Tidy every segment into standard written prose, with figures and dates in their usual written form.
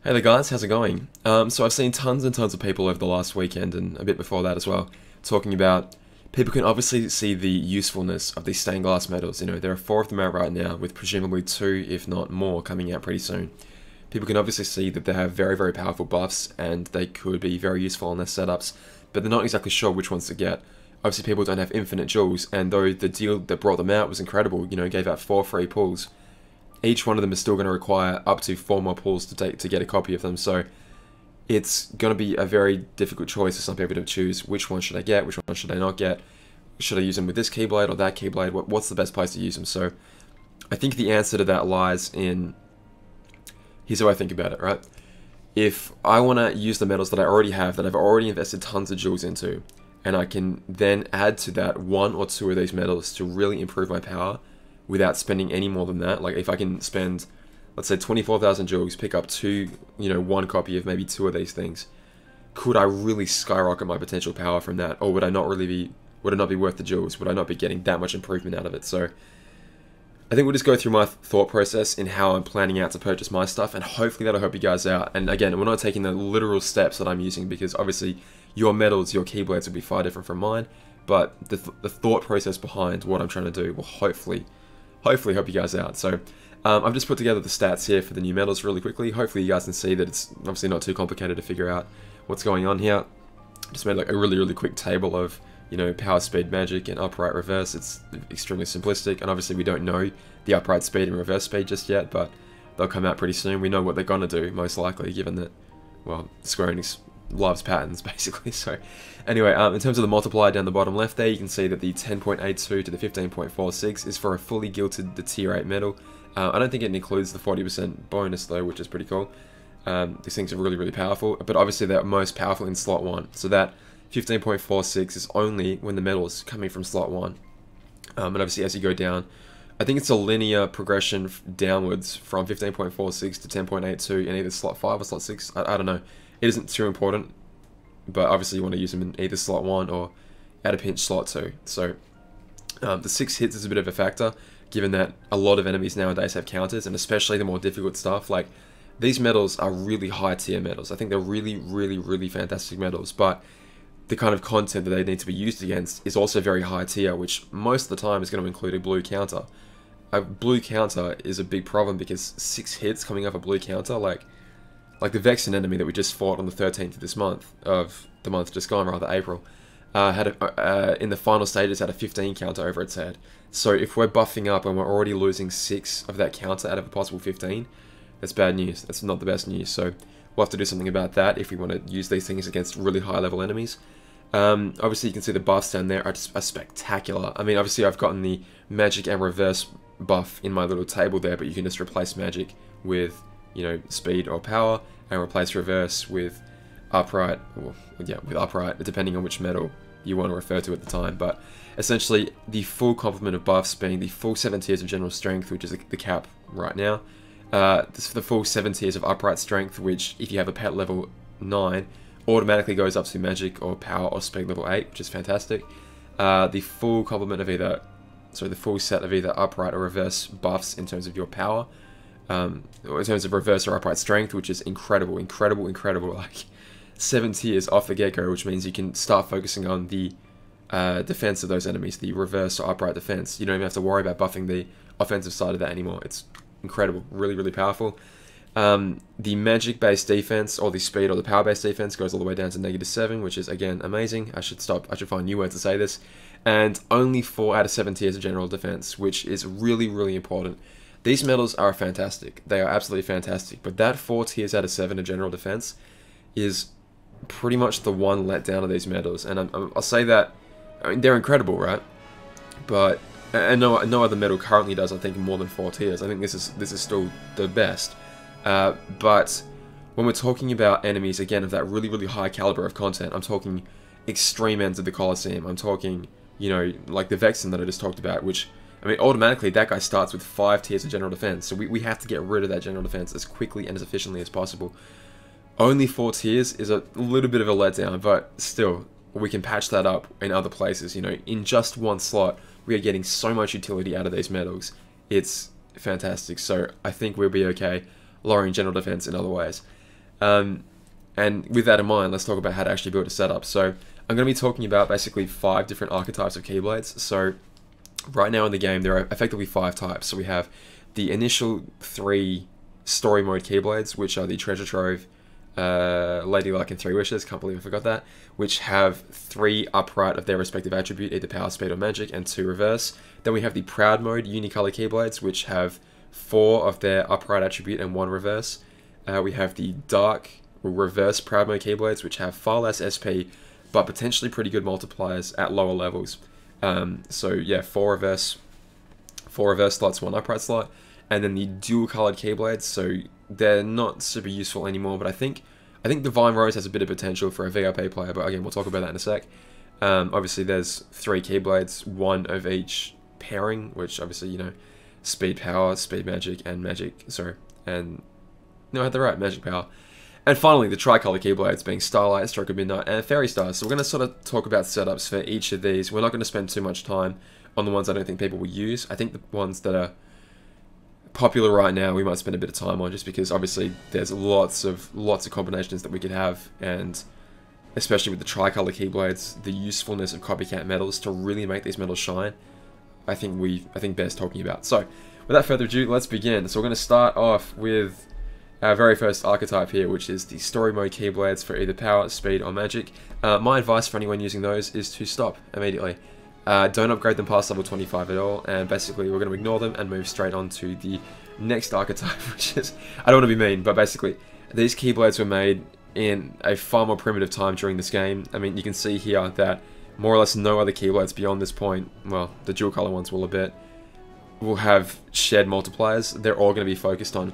Hey there guys, how's it going? So I've seen tons and tons of people over the last weekend and a bit before that as well, talking about people can obviously see the usefulness of these stained glass metals. You know, there are 4 of them out right now, with presumably 2, if not more, coming out pretty soon. People can obviously see that they have very, very powerful buffs and they could be very useful in their setups, but they're not exactly sure which ones to get. Obviously people don't have infinite jewels, and though the deal that brought them out was incredible, you know, gave out 4 free pulls, each one of them is still going to require up to 4 more pulls to get a copy of them. So it's going to be a very difficult choice for some people to choose which one should I get, which one should I not get, should I use them with this Keyblade or that Keyblade, what's the best place to use them. So I think the answer to that lies in, here's how I think about it, right? If I want to use the metals that I already have, that I've already invested tons of jewels into, and I can then add to that 1 or 2 of these metals to really improve my power, without spending any more than that. Like if I can spend, let's say 24,000 jewels, pick up 1 copy of maybe 2 of these things, could I really skyrocket my potential power from that? Or would it not be worth the jewels? Would I not be getting that much improvement out of it? So I think we'll just go through my thought process in how I'm planning out to purchase my stuff, and hopefully that'll help you guys out. And again, we're not taking the literal steps that I'm using, because obviously your metals, your Keyblades will be far different from mine, but the thought process behind what I'm trying to do will hopefully help you guys out. So I've just put together the stats here for the new metals really quickly. Hopefully you guys can see that it's obviously not too complicated to figure out what's going on here. Just made like a really quick table of, you know, power, speed, magic, and upright, reverse. It's extremely simplistic, and obviously we don't know the upright speed and reverse speed just yet, but they'll come out pretty soon. We know what they're gonna do, most likely, given that, well, Square Enix loves patterns, basically. So anyway, in terms of the multiplier down the bottom left there, you can see that the 10.82 to the 15.46 is for a fully gilded, the tier 8 metal. I don't think it includes the 40% bonus though, which is pretty cool. These things are really powerful, but obviously they're most powerful in slot 1. So that 15.46 is only when the metal is coming from slot 1. And obviously as you go down, I think it's a linear progression downwards from 15.46 to 10.82 in either slot 5 or slot 6. I don't know. It isn't too important, but obviously you want to use them in either slot 1 or at a pinch slot 2. So the 6 hits is a bit of a factor, given that a lot of enemies nowadays have counters, and especially the more difficult stuff. Like, these metals are really high tier metals. I think they're really fantastic metals, but the kind of content that they need to be used against is also very high tier, which most of the time is going to include a blue counter. A blue counter is a big problem, because 6 hits coming off a blue counter, like the Vexen enemy that we just fought on the 13th of this month, of the month just gone, rather, April, in the final stages had a 15 counter over its head. So if we're buffing up and we're already losing 6 of that counter out of a possible 15, that's bad news. That's not the best news. So we'll have to do something about that if we want to use these things against really high level enemies. Obviously you can see the buffs down there are spectacular. I mean, obviously I've gotten the magic and reverse buff in my little table there, but you can just replace magic with, you know, speed or power, and replace reverse with upright, or yeah, with upright, depending on which metal you want to refer to at the time. But essentially the full complement of buffs being the full 7 tiers of general strength, which is the cap right now, the full 7 tiers of upright strength, which if you have a pet level 9 automatically goes up to magic or power or speed level 8, which is fantastic. The full complement of either, sorry, the full set of either upright or reverse buffs in terms of your power, in terms of reverse or upright strength, which is incredible, like 7 tiers off the get-go, which means you can start focusing on the defense of those enemies, the reverse or upright defense. You don't even have to worry about buffing the offensive side of that anymore. It's incredible, really powerful. The magic-based defense, or the speed or the power-based defense, goes all the way down to -7, which is, again, amazing. I should find new words to say this. And only 4 out of 7 tiers of general defense, which is really important. These metals are fantastic. They are absolutely fantastic. But that 4 tiers out of 7 of general defense is pretty much the one letdown of these metals. And I'll say that, I mean, they're incredible, right? But, and no other metal currently does, I think, more than 4 tiers. I think this is still the best. But when we're talking about enemies, again, of that really high caliber of content, I'm talking extreme ends of the Colosseum. I'm talking, you know, like the Vexen that I just talked about, which, I mean, automatically that guy starts with 5 tiers of general defense, so we have to get rid of that general defense as quickly and as efficiently as possible. Only 4 tiers is a little bit of a letdown, but still, we can patch that up in other places. You know, in just one slot, we are getting so much utility out of these metals. It's fantastic, so I think we'll be okay lowering general defense in other ways. And with that in mind, let's talk about how to actually build a setup. So I'm going to be talking about basically 5 different archetypes of Keyblades. So right now in the game, there are effectively 5 types. So we have the initial 3 story mode Keyblades, which are the Treasure Trove, Lady Luck, and 3 Wishes. Can't believe I forgot that. Which have 3 upright of their respective attribute, either power, speed, or magic, and 2 reverse. Then we have the Proud mode Unicolor Keyblades, which have 4 of their upright attribute and 1 reverse. We have the Dark reverse Proud mode Keyblades, which have far less SP, but potentially pretty good multipliers at lower levels. So yeah, 4 reverse slots, 1 upright slot. And then the dual colored Keyblades, so they're not super useful anymore, but I think Divine Rose has a bit of potential for a VIP player, but again, we'll talk about that in a sec. Obviously, there's 3 Keyblades, 1 of each pairing, which obviously, you know, speed power, speed magic, and magic, sorry, and, no, I had the right, magic power. And finally, the Tricolor Keyblades, being Starlight, Stroke of Midnight, and Fairy Stars. So we're going to sort of talk about setups for each of these. We're not going to spend too much time on the ones I don't think people will use. I think the ones that are popular right now we might spend a bit of time on, just because obviously there's lots of combinations that we could have, and especially with the Tricolor Keyblades, the usefulness of copycat metals to really make these metals shine, I think bears talking about. So without further ado, let's begin. So we're going to start off with our very first archetype here, which is the story mode Keyblades for either power, speed, or magic. My advice for anyone using those is to stop immediately. Don't upgrade them past level 25 at all, and basically we're going to ignore them and move straight on to the next archetype, which is, I don't want to be mean, but basically these Keyblades were made in a far more primitive time during this game. I mean, you can see here that more or less no other Keyblades beyond this point, well, the dual color ones will a bit, will have shared multipliers. They're all going to be focused on,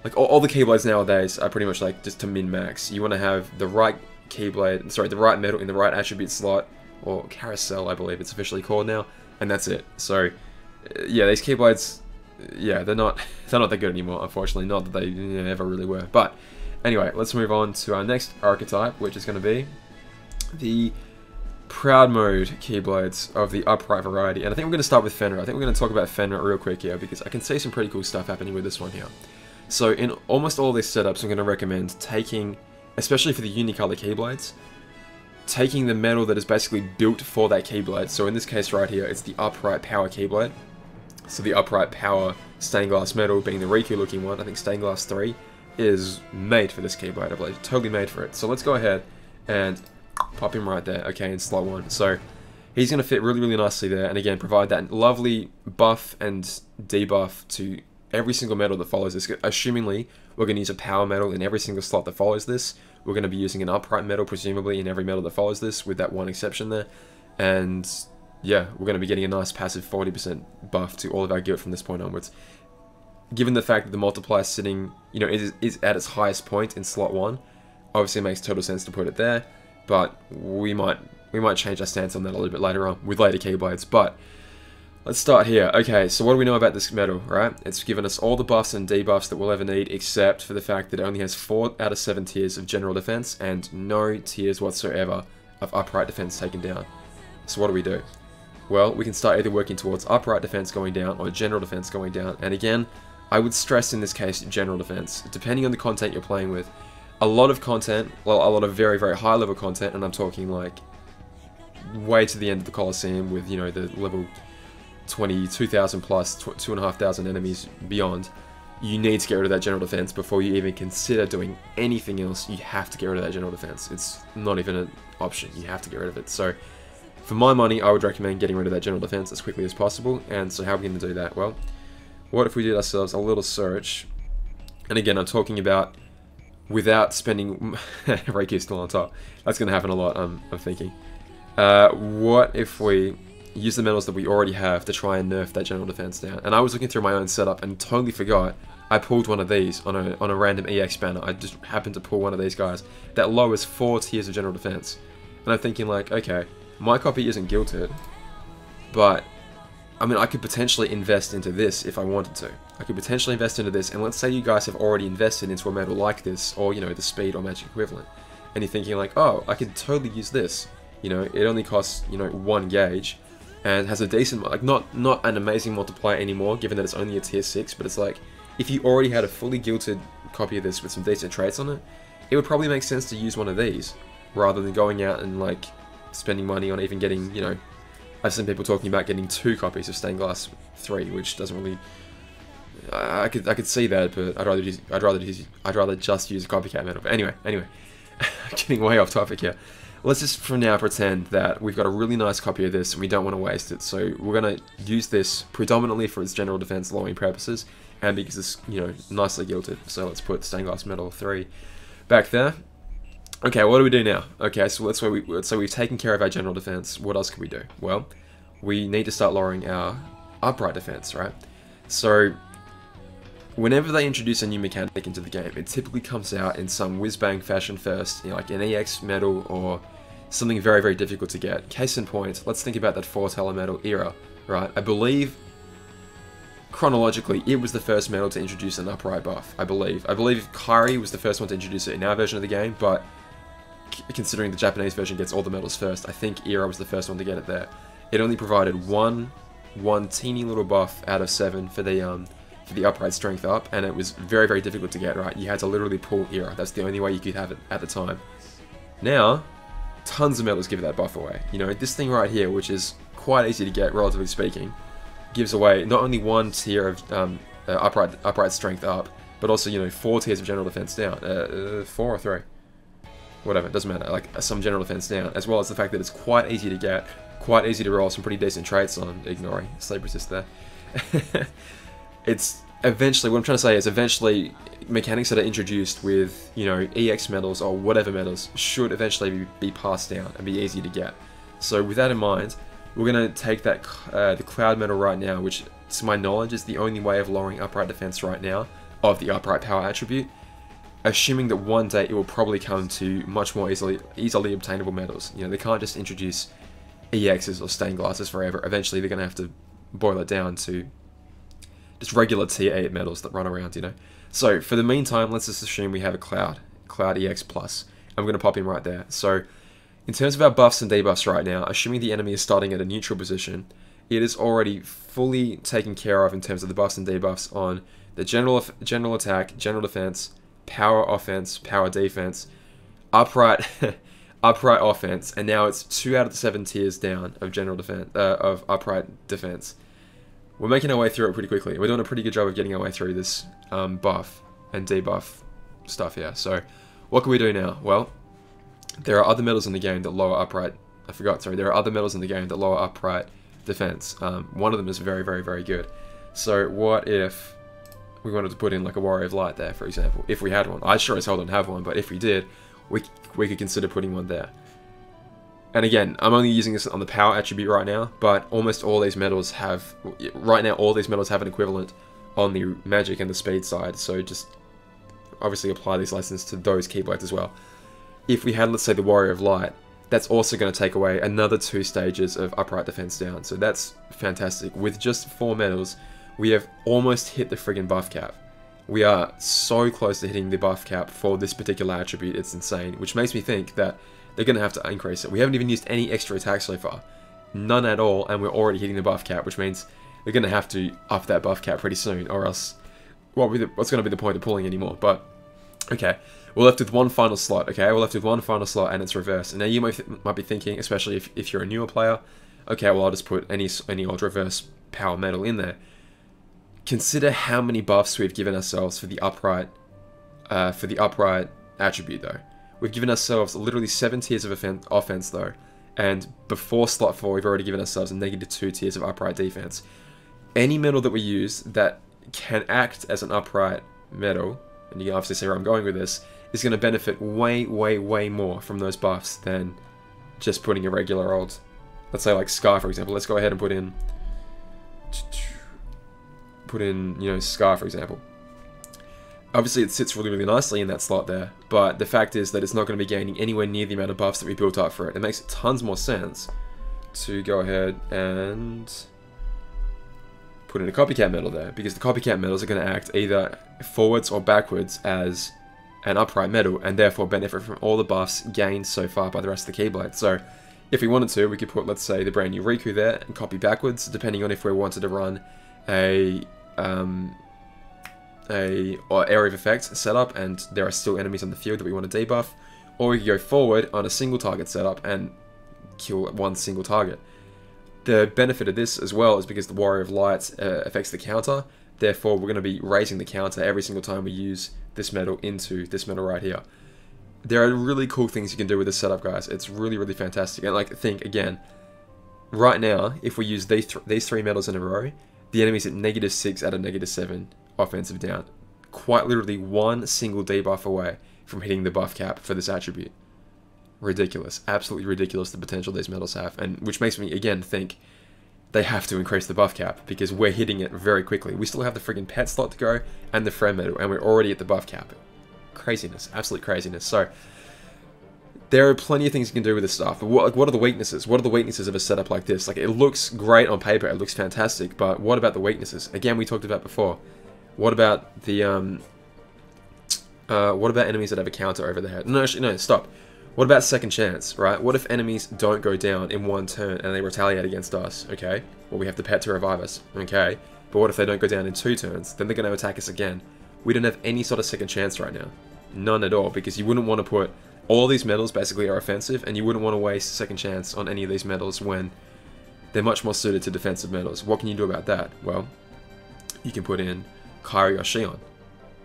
like, all the Keyblades nowadays are pretty much like just to min-max. You want to have the right Keyblade, sorry, the right metal in the right attribute slot, or carousel, I believe it's officially called now, and that's it. So, yeah, these Keyblades, yeah, they're not that good anymore, unfortunately. Not that they ever really were. But anyway, let's move on to our next archetype, which is going to be the Proud mode Keyblades of the upright variety. And I think we're going to start with Fenrir. I think we're going to talk about Fenrir real quick here, because I can see some pretty cool stuff happening with this one here. So in almost all these setups, I'm going to recommend taking, especially for the Unicolor Keyblades, taking the metal that is basically built for that Keyblade. So in this case right here, it's the upright power Keyblade. So the upright power stained glass metal being the Riku looking one. I think stained glass 3 is made for this Keyblade, I believe. Totally made for it. So let's go ahead and pop him right there, okay, in slot 1. So he's going to fit really, really nicely there, and again, provide that lovely buff and debuff to every single metal that follows this. Assumingly, we're going to use a power metal in every single slot that follows this. We're going to be using an upright metal, presumably, in every metal that follows this, with that one exception there. And yeah, we're going to be getting a nice passive 40% buff to all of our gear from this point onwards. Given the fact that the multiplier sitting, you know, is at its highest point in slot 1, obviously it makes total sense to put it there, but we might change our stance on that a little bit later on with later Keyblades. But let's start here. Okay, so what do we know about this metal, right? It's given us all the buffs and debuffs that we'll ever need, except for the fact that it only has 4 out of 7 tiers of general defense and no tiers whatsoever of upright defense taken down. So what do? Well, we can start either working towards upright defense going down or general defense going down. And again, I would stress in this case general defense, depending on the content you're playing with. A lot of content, well, a lot of very, very high level content, and I'm talking like way to the end of the Colosseum with, you know, the level 22,000 plus, 2,500 enemies beyond, you need to get rid of that general defense before you even consider doing anything else. You have to get rid of that general defense. It's not even an option. You have to get rid of it. So, for my money, I would recommend getting rid of that general defense as quickly as possible. And so how are we going to do that? Well, what if we did ourselves a little search? And again, I'm talking about without spending... Reiki's still on top. That's going to happen a lot, I'm thinking. What if we use the metals that we already have to try and nerf that general defense down? And I was looking through my own setup and totally forgot I pulled one of these on a random EX banner. I just happened to pull one of these guys that lowers 4 tiers of general defense. And I'm thinking like, okay, my copy isn't gilted, but I mean, I could potentially invest into this if I wanted to. I could potentially invest into this, and let's say you guys have already invested into a metal like this, or, you know, the speed or magic equivalent, and you're thinking like, oh, I could totally use this. You know, it only costs, you know, 1 gauge, and has a decent, like, not an amazing multiplier anymore, given that it's only a tier 6, but it's like, if you already had a fully gilted copy of this with some decent traits on it, it would probably make sense to use one of these rather than going out and like spending money on even getting, you know, I've seen people talking about getting 2 copies of Stained Glass 3, which doesn't really. I could see that, but I'd rather just use a copycat medal. But anyway, getting way off topic here. Let's just for now pretend that we've got a really nice copy of this and we don't want to waste it. So we're gonna use this predominantly for its general defense lowering purposes, and because it's, you know, nicely gilded. So let's put Stained Glass Medal 3 back there. Okay, what do we do now? Okay, so let's say we've taken care of our general defense. What else can we do? Well, we need to start lowering our upright defense, right? So whenever they introduce a new mechanic into the game, it typically comes out in some whiz-bang fashion first, you know, like an EX medal or something very, very difficult to get. Case in point, let's think about that foreteller medal era, right? I believe, chronologically, it was the first medal to introduce an upright buff, I believe. I believe Kairi was the first one to introduce it in our version of the game, but considering the Japanese version gets all the medals first, I think Era was the first one to get it there. It only provided one teeny little buff out of 7 for the upright strength up, and it was very, very difficult to get, right? You had to literally pull Era. That's the only way you could have it at the time. Now, tons of medals give that buff away. You know, this thing right here, which is quite easy to get, relatively speaking, gives away not only 1 tier of upright strength up, but also, you know, 4 tiers of general defense down. 4 or 3. Whatever, it doesn't matter. Like, some general defense down, as well as the fact that it's quite easy to get, quite easy to roll some pretty decent traits on, ignoring sleep resist there. It's eventually, what I'm trying to say is eventually mechanics that are introduced with, you know, EX medals or whatever medals should eventually be passed down and be easy to get. So with that in mind, we're going to take that the Cloud medal right now, which to my knowledge is the only way of lowering upright defense right now of the upright power attribute, assuming that one day it will probably come to much more easily obtainable medals. You know, they can't just introduce EXs or stained glasses forever. Eventually they're going to have to boil it down to just regular tier 8 medals that run around, you know. So for the meantime, let's just assume we have a Cloud EX plus. I'm going to pop him right there. So in terms of our buffs and debuffs right now, assuming the enemy is starting at a neutral position, it is already fully taken care of in terms of the buffs and debuffs on the general attack, general defense, power offense, power defense, upright upright offense, and now it's 2 out of the 7 tiers down of general defense of upright defense. We're making our way through it pretty quickly. We're doing a pretty good job of getting our way through this buff and debuff stuff here. So what can we do now? Well, there are other medals in the game that lower upright. There are other medals in the game that lower upright defense. One of them is very, very, very good. So what if we wanted to put in like a Warrior of Light there, for example? If we had one. I sure as hell don't have one, but if we did, we could consider putting one there. And again, I'm only using this on the power attribute right now, but almost all these medals have, right now all these medals have an equivalent on the magic and the speed side, so just obviously apply these lessons to those Keyblades as well. If we had, let's say, the Warrior of Light, that's also going to take away another 2 stages of upright defense down, so that's fantastic. With just 4 medals, we have almost hit the friggin' buff cap. We are so close to hitting the buff cap for this particular attribute, it's insane, which makes me think that they're going to have to increase it. We haven't even used any extra attacks so far. None at all, and we're already hitting the buff cap, which means they're going to have to up that buff cap pretty soon, or else what's going to be the point of pulling anymore? But, okay, we're left with 1 final slot, okay? We're left with 1 final slot, and it's reverse. And now you might be thinking, especially if you're a newer player, okay, well, I'll just put any old reverse power medal in there. Consider how many buffs we've given ourselves for the upright attribute, though. We've given ourselves literally 7 tiers of offense, though, and before slot 4, we've already given ourselves a -2 tiers of upright defense. Any medal that we use that can act as an upright medal, and you can obviously see where I'm going with this, is going to benefit way, way, way more from those buffs than just putting a regular old, let's say like Scar, for example. Let's go ahead and put in, you know, Scar, for example. Obviously it sits really, really nicely in that slot there, but the fact is that it's not going to be gaining anywhere near the amount of buffs that we built up for it. It makes tons more sense to go ahead and put in a copycat medal there, because the copycat medals are going to act either forwards or backwards as an upright medal, and therefore benefit from all the buffs gained so far by the rest of the Keyblade. So if we wanted to, we could put, let's say, the brand new Riku there and copy backwards, depending on if we wanted to run a or area of effect setup and there are still enemies on the field that we want to debuff, or we can go forward on a single target setup and kill one single target. The benefit of this as well is because the Warrior of Light affects the counter, therefore we're going to be raising the counter every single time we use this medal into this medal right here. There are really cool things you can do with this setup, guys. It's really, really fantastic. And like, think again, right now, if we use these three medals in a row, the enemy's at -6 out of -7 offensive down. Quite literally one single debuff away from hitting the buff cap for this attribute. Ridiculous. Absolutely ridiculous the potential these medals have. And which makes me, again, think they have to increase the buff cap because we're hitting it very quickly. We still have the friggin' pet slot to go and the friend medal, and we're already at the buff cap. Craziness. Absolute craziness. So, there are plenty of things you can do with this stuff. But what are the weaknesses? What are the weaknesses of a setup like this? Like, it looks great on paper, it looks fantastic, but what about the weaknesses? Again, we talked about before. What about the what about enemies that have a counter over their head? No, stop. What about second chance, right? What if enemies don't go down in one turn and they retaliate against us? Okay, well, we have the pet to revive us. Okay, but what if they don't go down in 2 turns? Then they're going to attack us again. We don't have any sort of second chance right now. None at all, because you wouldn't want to put all these medals basically are offensive, and you wouldn't want to waste second chance on any of these medals when they're much more suited to defensive medals. What can you do about that? Well, you can put in Kairi or Shion.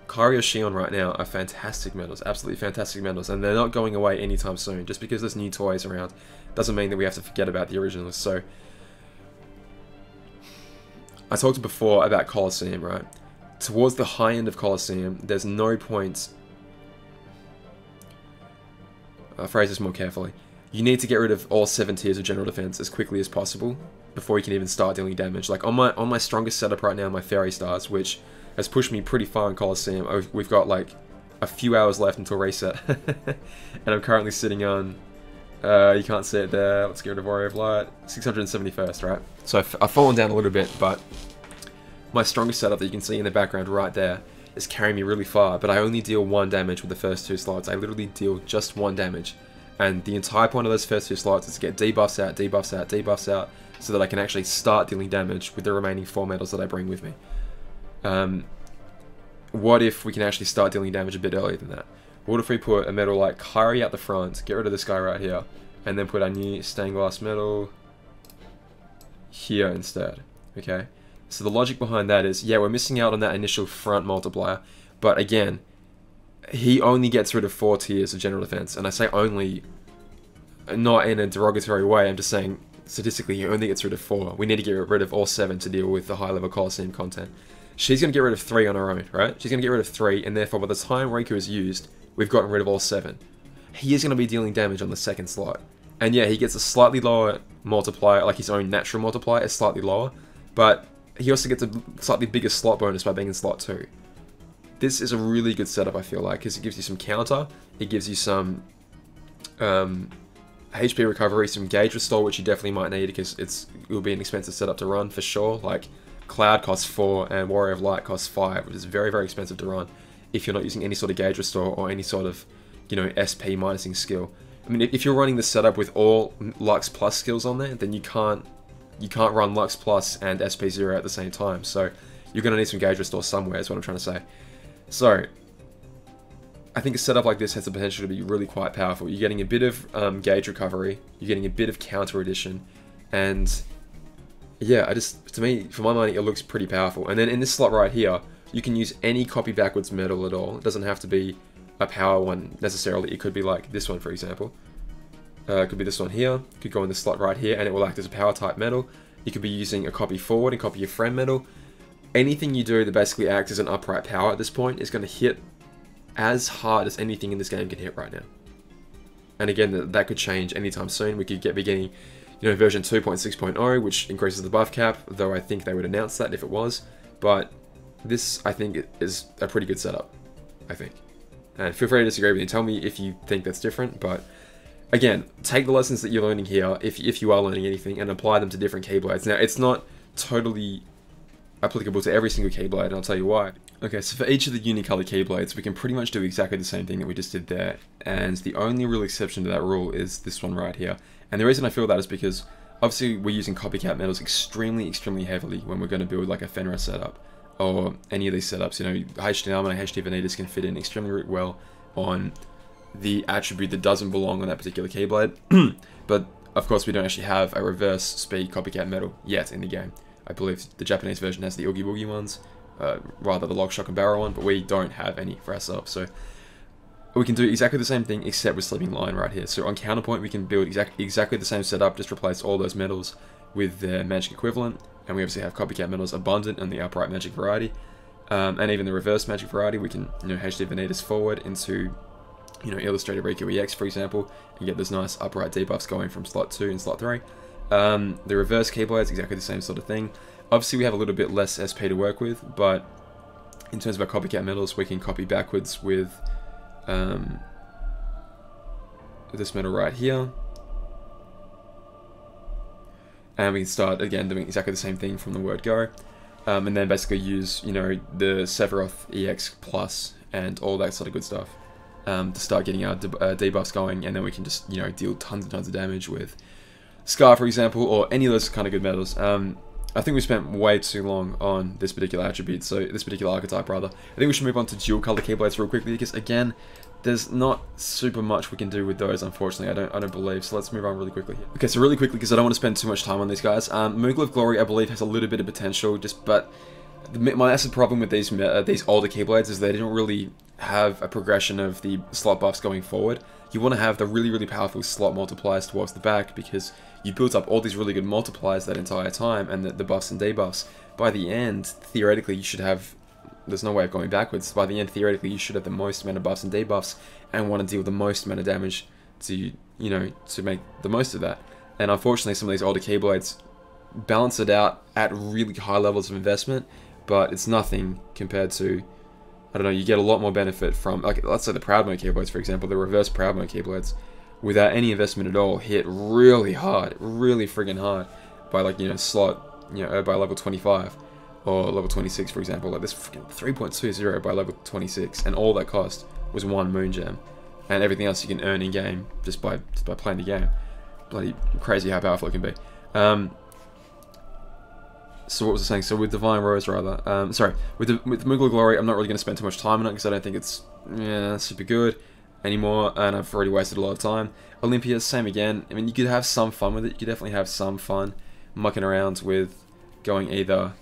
Kairi or Shion right now are fantastic medals, absolutely fantastic medals, and they're not going away anytime soon. Just because there's new toys around doesn't mean that we have to forget about the originals. So, I talked before about Colosseum, right? Towards the high end of Colosseum, there's no point... I'll phrase this more carefully. You need to get rid of all 7 tiers of general defense as quickly as possible before you can even start dealing damage. Like on my strongest setup right now, my Fairy Stars, which has pushed me pretty far in Colosseum. We've got like a few hours left until reset, and I'm currently sitting on. You can't see it there. Let's get rid of Warrior of Light. 671st, right? So I've fallen down a little bit, but my strongest setup that you can see in the background right there is carrying me really far, but I only deal 1 damage with the first 2 slots. I literally deal just 1 damage. And the entire point of those first 2 slots is to get debuffs out, debuffs out, debuffs out, so that I can actually start dealing damage with the remaining 4 medals that I bring with me. What if we can actually start dealing damage a bit earlier than that? What if we put a medal like Kairi out the front, get rid of this guy right here, and then put our new stained glass medal here instead, okay? So the logic behind that is, yeah, we're missing out on that initial front multiplier, but again, he only gets rid of 4 tiers of general defense, and I say only, not in a derogatory way, I'm just saying, statistically, he only gets rid of 4. We need to get rid of all 7 to deal with the high-level Colosseum content. She's going to get rid of 3 on her own, right? She's going to get rid of 3, and therefore, by the time Riku is used, we've gotten rid of all 7. He is going to be dealing damage on the second slot. And yeah, he gets a slightly lower multiplier, like his own natural multiplier is slightly lower, but he also gets a slightly bigger slot bonus by being in slot 2. This is a really good setup, I feel like, because it gives you some counter, it gives you some HP recovery, some gauge restore, which you definitely might need because it will be an expensive setup to run for sure. Like, Cloud costs 4 and Warrior of Light costs 5, which is very, very expensive to run if you're not using any sort of gauge restore or any sort of, you know, SP minusing skill. I mean, if you're running the setup with all Lux Plus skills on there, then you can't run Lux Plus and SP 0 at the same time. So you're going to need some gauge restore somewhere, is what I'm trying to say. So I think a setup like this has the potential to be really quite powerful. You're getting a bit of gauge recovery, you're getting a bit of counter addition, and yeah, to me, for my money, it looks pretty powerful. And then in this slot right here, you can use any copy backwards medal at all. It doesn't have to be a power one necessarily. It could be like this one, for example. It could be this one here. It could go in the slot right here, and it will act as a power type medal. You could be using a copy forward and copy your friend medal. Anything you do that basically acts as an upright power at this point is going to hit as hard as anything in this game can hit right now. And again, that could change anytime soon. We could be getting, you know, version 2.6.0, which increases the buff cap, though I think they would announce that if it was. But this, I think, is a pretty good setup, I think. And feel free to disagree with me. Tell me if you think that's different, but again, take the lessons that you're learning here, if you are learning anything, and apply them to different Keyblades. Now, it's not totally applicable to every single Keyblade, and I'll tell you why. Okay, so for each of the unicolor Keyblades, we can pretty much do exactly the same thing that we just did there, and the only real exception to that rule is this one right here. And the reason I feel that is because, obviously, we're using copycat medals extremely, extremely heavily when we're going to build like a Fenrir setup or any of these setups. You know, HD Nominate, HD Vanitas can fit in extremely well on the attribute that doesn't belong on that particular Keyblade. But of course, we don't actually have a reverse speed copycat medal yet in the game. I believe the Japanese version has the Oogie Boogie ones, rather the Lock, Shock, and Barrel one, but we don't have any for ourselves. So we can do exactly the same thing except with Sleeping Lion right here. So on Counterpoint, we can build exactly the same setup, just replace all those medals with their magic equivalent, and we obviously have copycat medals abundant in the upright magic variety, and even the reverse magic variety. We can, you know, HD Vanitas forward into, you know, Illustrated Riku EX, for example, and get those nice upright debuffs going from slot 2 and slot 3. The reverse Keyblade is exactly the same sort of thing. Obviously, we have a little bit less SP to work with, but in terms of our copycat medals, we can copy backwards with this medal right here. And we can start, again, doing exactly the same thing from the word go. And then basically use, you know, the Sephiroth EX Plus and all that sort of good stuff to start getting our debuffs going. And then we can just, you know, deal tons and tons of damage with Scar, for example, or any of those kind of good medals. I think we spent way too long on this particular attribute, so this particular archetype, rather. I think we should move on to dual color Keyblades real quickly, because again, there's not super much we can do with those, unfortunately. I don't believe. So let's move on really quickly here. Okay, so really quickly, because I don't want to spend too much time on these guys. Moogle of Glory, I believe, has a little bit of potential, but my massive problem with these older Keyblades is they didn't really have a progression of the slot buffs going forward. You want to have the really, really powerful slot multipliers towards the back, because you built up all these really good multipliers that entire time, and the buffs and debuffs. By the end, theoretically, you should have... There's no way of going backwards. By the end, theoretically, you should have the most amount of buffs and debuffs, and want to deal the most amount of damage to, you know, to make the most of that. And unfortunately, some of these older Keyblades balance it out at really high levels of investment, but it's nothing compared to, I don't know, you get a lot more benefit from, like, let's say the Proud Mode Keyblades, for example, the reverse Proud Mode Keyblades, without any investment at all, hit really hard, really friggin' hard, by, like, you know, slot, you know, by level 25, or level 26, for example. Like, this freaking 3.20 by level 26, and all that cost was one Moon Gem, and everything else you can earn in game just by playing the game. Bloody crazy how powerful it can be. So what was I saying? So with Divine Rose, rather, sorry, with Moogle of Glory, I'm not really going to spend too much time on it, because I don't think it's super good anymore, and I've already wasted a lot of time. Olympia, same again. I mean, you could have some fun with it. You could definitely have some fun mucking around with going either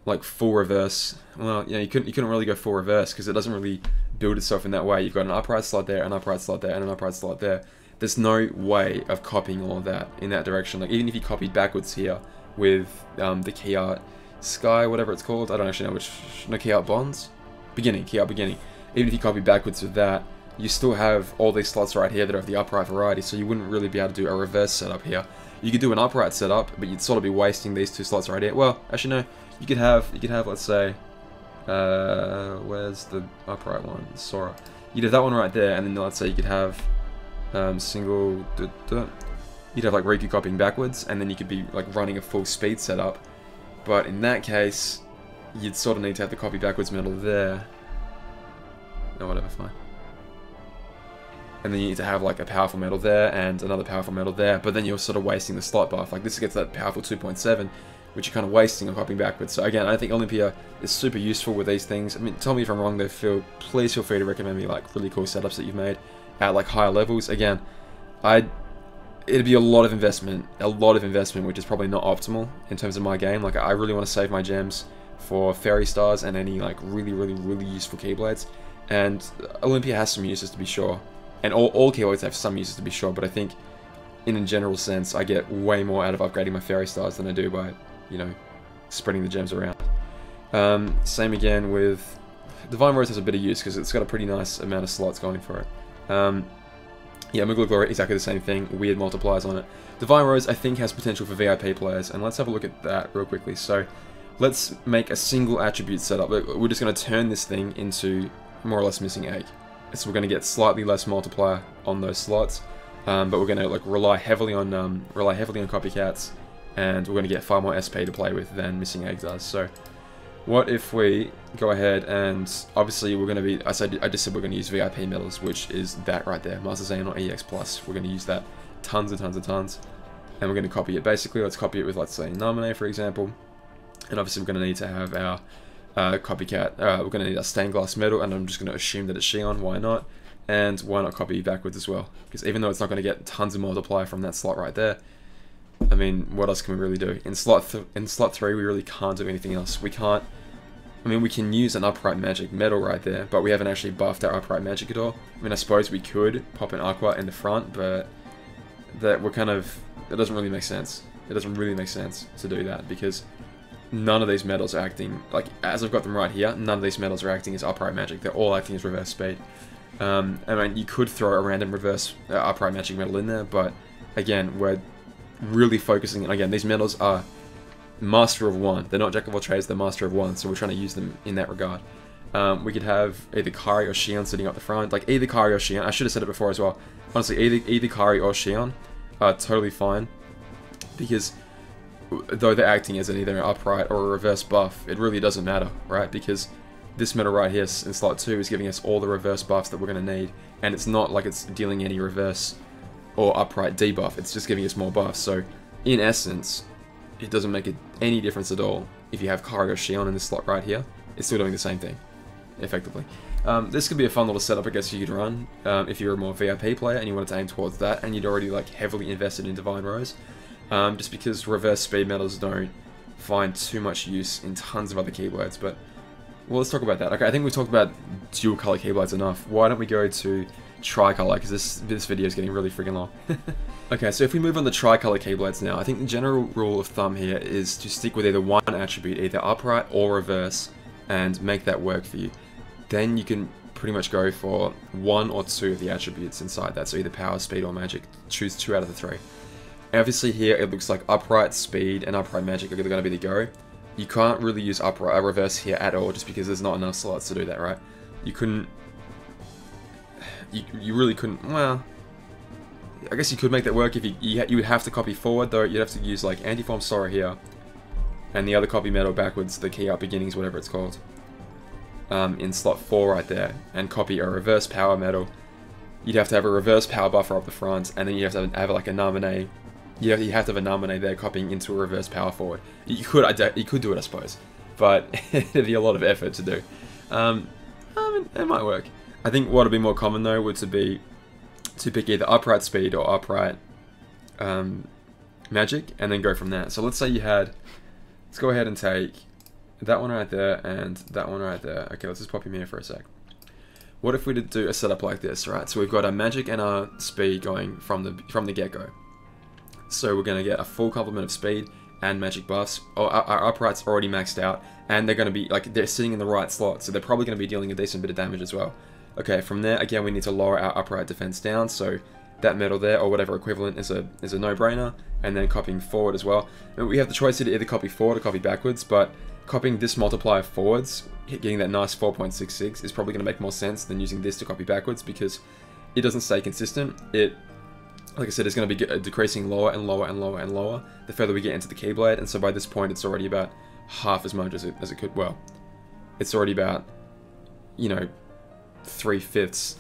like full reverse. Well, you know, you couldn't really go full reverse, because it doesn't really build itself in that way. You've got an upright slot there, an upright slot there, and an upright slot there. There's no way of copying all of that in that direction. Like, even if you copied backwards here with the Key Art Sky, whatever it's called, I don't actually know which, no, Key Art Bonds? Beginning, Key Art Beginning. Even if you copy backwards with that, you still have all these slots right here that are of the upright variety, so you wouldn't really be able to do a reverse setup here. You could do an upright setup, but you'd sort of be wasting these two slots right here. Well, actually no, you could have, let's say, where's the upright one? Sora. You'd have that one right there, and then let's say you could have single, you'd have like Riku copying backwards, and then you could be like running a full speed setup. But in that case, you'd sort of need to have the copy backwards medal there. No, whatever, fine. And then you need to have like a powerful medal there and another powerful medal there, but then you're sort of wasting the slot buff. Like, this gets that powerful 2.7, which you're kind of wasting on copying backwards. So again, I think Olympia is super useful with these things. I mean, tell me if I'm wrong though, please feel free to recommend me like really cool setups that you've made at like higher levels. Again, it'd be a lot of investment, which is probably not optimal in terms of my game. Like, I really want to save my gems for Fairy Stars and any like really useful Keyblades. And Olympia has some uses, to be sure. And all Keyblades have some uses, to be sure, but I think in a general sense, I get way more out of upgrading my Fairy Stars than I do by, you know, spreading the gems around. Same again with Divine Rose has a bit of use, because it's got a pretty nice amount of slots going for it. Yeah, Moogle of Glory, exactly the same thing, weird multipliers on it. Divine Rose, I think, has potential for VIP players, and let's have a look at that real quickly. So, let's make a single attribute setup. We're just going to turn this thing into more or less missing egg. So we're going to get slightly less multiplier on those slots, but we're going to like rely heavily on copycats, and we're going to get far more SP to play with than missing egg does. So what if we go ahead and obviously we're going to be, I just said we're going to use VIP medals, which is that right there, Master Xehanort EX Plus. We're going to use that tons and tons and tons, and we're going to copy it. Basically, let's copy it with, let's say, Namine, for example. And obviously we're going to need to have our copycat, we're going to need our stained glass metal, and I'm just going to assume that it's Xion, why not? And why not copy backwards as well? Because even though it's not going to get tons of multiplier from that slot right there, I mean, what else can we really do? In slot 3, we really can't do anything else. We can't, I mean, we can use an upright magic metal right there, but we haven't actually buffed our upright magic at all. I mean, I suppose we could pop an aqua in the front, but that we're kind of, it doesn't really make sense. It doesn't really make sense to do that, because none of these metals are acting, like, as I've got them right here, none of these metals are acting as upright magic. They're all acting as reverse speed. I mean, you could throw a random reverse upright magic metal in there, but again, we're really focusing, again, these metals are master of one. They're not jack of all trades, they're master of one, so we're trying to use them in that regard. We could have either Kari or Xion sitting up the front, like either Kari or Xion. I should have said it before as well. Honestly, either Kari or Xion are totally fine, because though they're acting as either an upright or a reverse buff, it really doesn't matter, right? Because this metal right here in slot 2 is giving us all the reverse buffs that we're going to need, and it's not like it's dealing any reverse or upright debuff, it's just giving us more buffs. So in essence, it doesn't make any difference at all if you have Kari or Xion in this slot right here. It's still doing the same thing, effectively. This could be a fun little setup, I guess, you could run if you're a more VIP player and you wanted to aim towards that, and you'd already like heavily invested in Divine Rose. Just because reverse speed metals don't find too much use in tons of other Keyblades, but well, let's talk about that. Okay, I think we've talked about dual color Keyblades enough. Why don't we go to Tricolor, because this video is getting really freaking long. Okay, so if we move on to Tricolor Keyblades now, I think the general rule of thumb here is to stick with either one attribute, either upright or reverse, and make that work for you. Then you can pretty much go for one or two of the attributes inside that, so either power, speed, or magic. Choose 2 out of the 3. Obviously here it looks like upright, speed, and upright magic are going to be the go. You can't really use upright reverse here at all, just because there's not enough slots to do that, right? You couldn't. You really couldn't. Well, I guess you could make that work if you would have to copy forward, though. You'd have to use like anti-form Sora here, and the other copy metal backwards, the key up beginnings, whatever it's called, in slot 4 right there, and copy a reverse power metal. You'd have to have a reverse power buffer up the front, and then you have to have like a Naminé. You have to have a Naminé there copying into a reverse power forward. You could do it, I suppose, but it'd be a lot of effort to do. I mean, it might work. I think what would be more common though would be to pick either upright speed or upright magic, and then go from there. So let's say you had, let's go ahead and take that one right there and that one right there. Okay, let's just pop him here for a sec. What if we did do a setup like this, right? So we've got our magic and our speed going from the get-go. So we're going to get a full complement of speed and magic buffs. Our upright's already maxed out, and they're going to be, like, they're sitting in the right slot, so they're probably going to be dealing a decent bit of damage as well. Okay, from there, again, we need to lower our upright defense down, so that metal there, or whatever equivalent, is a no-brainer, and then copying forward as well. And we have the choice here to either copy forward or copy backwards, but copying this multiplier forwards, getting that nice 4.66, is probably going to make more sense than using this to copy backwards, because it doesn't stay consistent. It, like I said, is going to be decreasing lower and lower and lower and lower the further we get into the Keyblade, and so by this point it's already about half as much as it could. Well, it's already about, you know, 3/5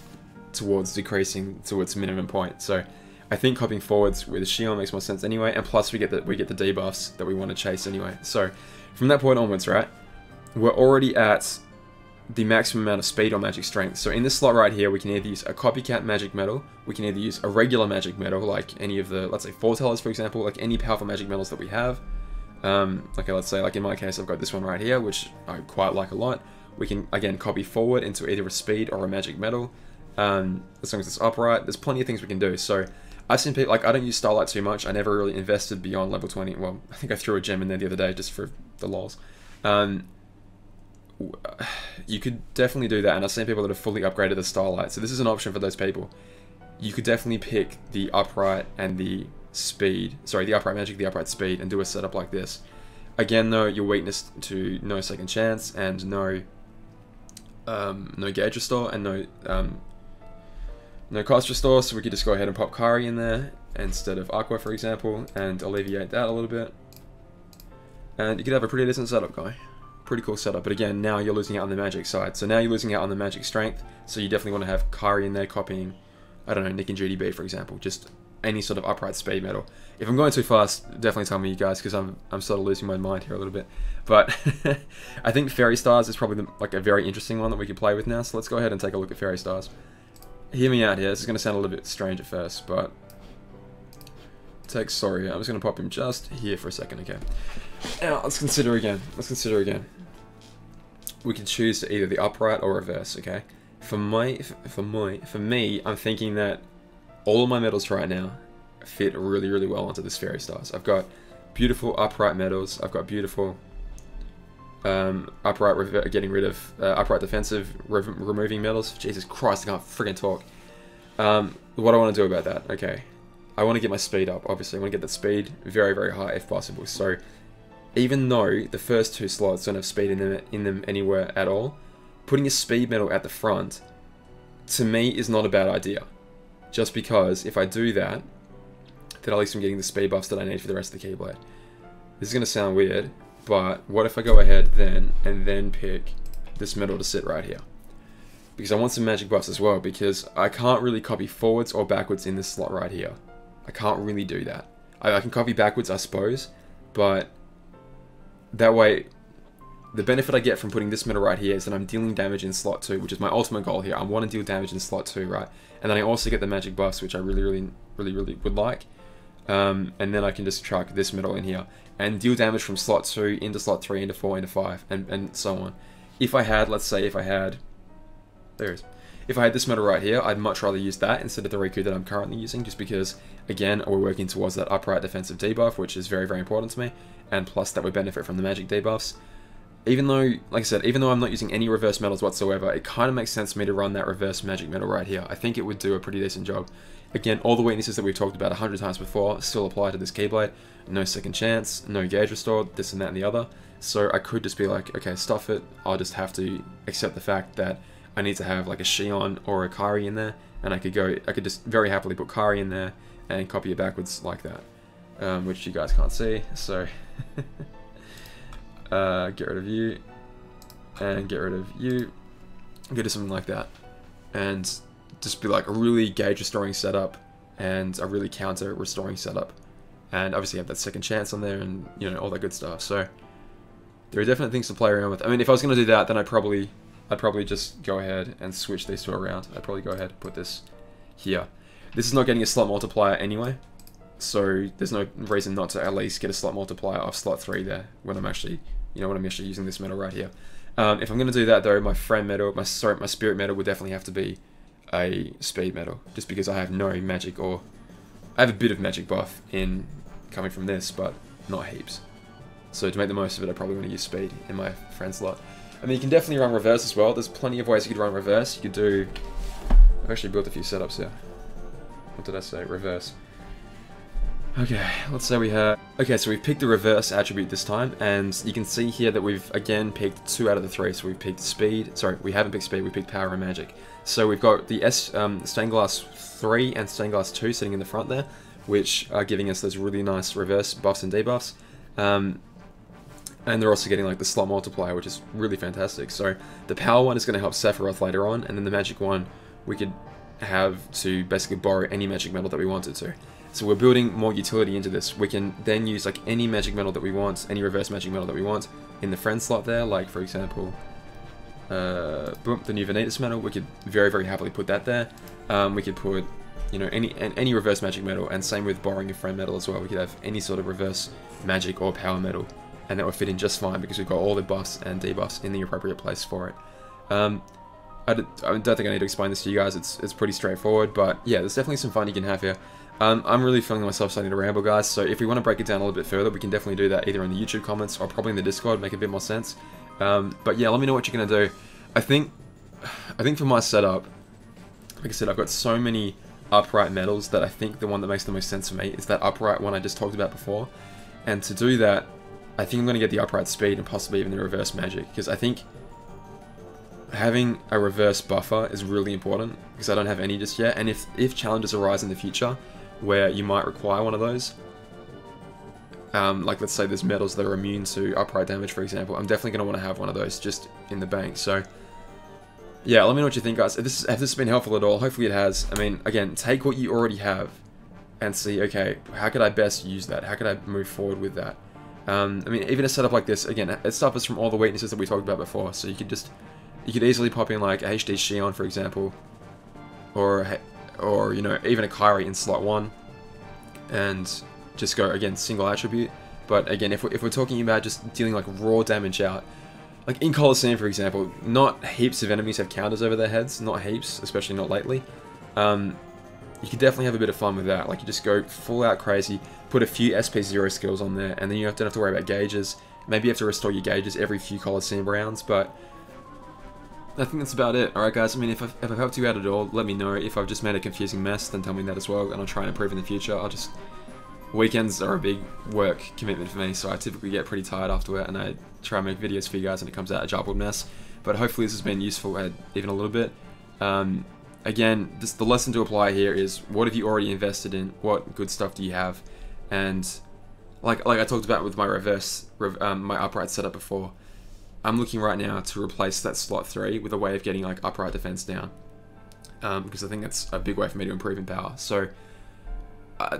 towards decreasing to its minimum point. So I think copying forwards with Xion makes more sense anyway, and plus we get the debuffs that we want to chase anyway. So from that point onwards, right, we're already at the maximum amount of speed or magic strength. So in this slot right here, we can either use a copycat magic metal, we can either use a regular magic metal, like any of the, let's say, foretellers, for example, like any powerful magic metals that we have. Okay, let's say, like in my case, I've got this one right here, which I quite like a lot. We can, again, copy forward into either a speed or a magic metal, as long as it's upright. There's plenty of things we can do. So I've seen people, like, I don't use Starlight too much. I never really invested beyond level 20. Well, I think I threw a gem in there the other day just for the lols. You could definitely do that, and I've seen people that have fully upgraded the Starlight, so this is an option for those people. You could definitely pick the upright and the speed, sorry, the upright magic, the upright speed, and do a setup like this. Again though, your weakness to no second chance, and no gauge restore, and no cost restore, so we could just go ahead and pop Kari in there instead of Aqua, for example, and alleviate that a little bit. And you could have a pretty decent setup, guy. Pretty cool setup, but again, now you're losing out on the magic side. So now you're losing out on the magic strength, so you definitely want to have Kari in there copying, I don't know, Nick and GDB, for example. Just any sort of upright speed medal. If I'm going too fast, definitely tell me, you guys, because I'm sort of losing my mind here a little bit. But I think Fairy Stars is probably like a very interesting one that we could play with now. So let's go ahead and take a look at Fairy Stars. Hear me out here. This is going to sound a little bit strange at first, but take sorry. I'm just going to pop him just here for a second. Okay. Now let's consider again. We can choose either the upright or reverse. Okay. For me, I'm thinking that all of my medals right now fit really, really well onto this Fairy Stars. I've got beautiful upright medals. I've got beautiful upright getting rid of upright defensive removing medals. Jesus Christ, I can't friggin' talk. What do I want to do about that? Okay, I want to get my speed up. Obviously, I want to get that speed very, very high if possible. So even though the first two slots don't have speed in them anywhere at all, putting a speed medal at the front to me is not a bad idea. Just because if I do that, then at least I'm getting the speed buffs that I need for the rest of the Keyblade. This is going to sound weird, but what if I go ahead then and then pick this medal to sit right here? Because I want some magic buffs as well, because I can't really copy forwards or backwards in this slot right here. I can't really do that. I can copy backwards, I suppose, but that way, the benefit I get from putting this medal right here is that I'm dealing damage in slot 2, which is my ultimate goal here. I want to deal damage in slot 2, right? And then I also get the magic buffs, which I really would like. And then I can just chuck this medal in here and deal damage from slot 2 into slot 3 into 4 into 5 and so on. If I had, let's say, if I had this medal right here, I'd much rather use that instead of the Riku that I'm currently using, just because, again, we're working towards that upright defensive debuff, which is very, very important to me, and plus that would benefit from the magic debuffs. Even though, like I said, even though I'm not using any reverse medals whatsoever, it kind of makes sense for me to run that reverse magic medal right here. I think it would do a pretty decent job. Again, all the weaknesses that we've talked about 100 times before still apply to this Keyblade. No second chance, no gauge restored, this and that and the other. So I could just be like, okay, stuff it. I'll just have to accept the fact that I need to have like a Shion or a Kari in there, and I could just very happily put Kari in there and copy it backwards like that, which you guys can't see. So get rid of you and get rid of you. Go do something like that, and just be like a really gauge restoring setup and a really counter restoring setup, and obviously have that second chance on there and, you know, all that good stuff. So there are definitely things to play around with. I mean, if I was going to do that, then I'd probably just go ahead and switch these two around. I'd probably go ahead and put this here. This is not getting a slot multiplier anyway, so there's no reason not to at least get a slot multiplier off slot 3 there when I'm actually, when I'm actually using this medal right here. If I'm going to do that though, my friend medal, my spirit medal would definitely have to be a speed medal, just because I have no magic, or I have a bit of magic buff in coming from this, but not heaps. So to make the most of it, I probably want to use speed in my friend slot. I mean, you can definitely run reverse as well. There's plenty of ways you could run reverse. You could do... I've actually built a few setups here. What did I say? Reverse. Okay, let's say we have... Okay, so we've picked the reverse attribute this time, and you can see here that we've, again, picked 2 out of the 3. So we've picked speed... Sorry, we haven't picked speed, we picked power and magic. So we've got the Stained Glass 3 and Stained Glass 2 sitting in the front there, which are giving us those really nice reverse buffs and debuffs. And they're also getting like the slot multiplier, which is really fantastic. So the power one is going to help Sephiroth later on, and then the magic one we could have to basically borrow any magic medal that we wanted to. So we're building more utility into this. We can then use like any magic medal that we want, any reverse magic medal that we want in the friend slot there. Like for example, boom, the new Vanitas medal. We could very, very happily put that there. We could put, any reverse magic medal, and same with borrowing a friend medal as well. We could have any sort of reverse magic or power medal, and that would fit in just fine because we've got all the buffs and debuffs in the appropriate place for it. I don't think I need to explain this to you guys. It's pretty straightforward, but yeah, there's definitely some fun you can have here. I'm really feeling myself starting to ramble, guys, so if we want to break it down a little bit further, we can definitely do that either in the YouTube comments or probably in the Discord, make a bit more sense. But yeah, let me know what you're going to do. I think for my setup, like I said, I've got so many upright medals that I think the one that makes the most sense for me is that upright one I just talked about before. And to do that, I think I'm going to get the upright speed and possibly even the reverse magic, because I think having a reverse buffer is really important, because I don't have any just yet, and if challenges arise in the future where you might require one of those, like let's say there's medals that are immune to upright damage, for example, I'm definitely going to want to have one of those just in the bank. So yeah, let me know what you think, guys. If this has been helpful at all, hopefully it has. I mean, again, take what you already have and see, okay, how could I best use that? How could I move forward with that? I mean, even a setup like this, again, it suffers from all the weaknesses that we talked about before. So you could easily pop in like a HD Shion, for example, or you know, even a Kyrie in slot 1, and just go, again, single attribute. But again, if we're talking about just dealing like raw damage out, like in Colosseum, for example, not heaps of enemies have counters over their heads, not heaps, especially not lately. You can definitely have a bit of fun with that. Like, you just go full out crazy, put a few SP0 skills on there, and then you don't have to worry about gauges. Maybe you have to restore your gauges every few Colosseum rounds, but I think that's about it. Alright guys, I mean, if I've helped you out at all, let me know. If I've just made a confusing mess, then tell me that as well, and I'll try and improve in the future. Weekends are a big work commitment for me, so I typically get pretty tired after it, and I try and make videos for you guys, and it comes out a jumbled mess. But hopefully this has been useful, even a little bit. Again, the lesson to apply here is, what have you already invested in? What good stuff do you have? And like I talked about with my my upright setup before, I'm looking right now to replace that slot 3 with a way of getting like upright defense down, because I think that's a big way for me to improve in power. So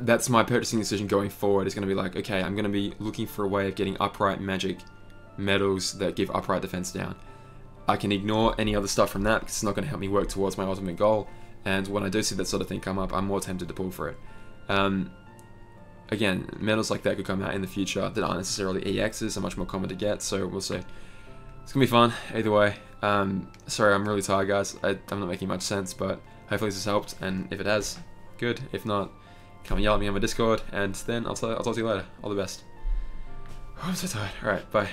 that's my purchasing decision going forward, is going to be like, okay, I'm going to be looking for a way of getting upright magic medals that give upright defense down. I can ignore any other stuff from that because it's not going to help me work towards my ultimate goal, and when I do see that sort of thing come up, I'm more tempted to pull for it. Again, medals like that could come out in the future that aren't necessarily EXs, are much more common to get, so we'll see. It's going to be fun, either way. Sorry, I'm really tired, guys. I'm not making much sense, but hopefully this has helped, and if it has, good. If not, come and yell at me on my Discord, and then I'll talk to you later. All the best. Oh, I'm so tired. Alright, bye.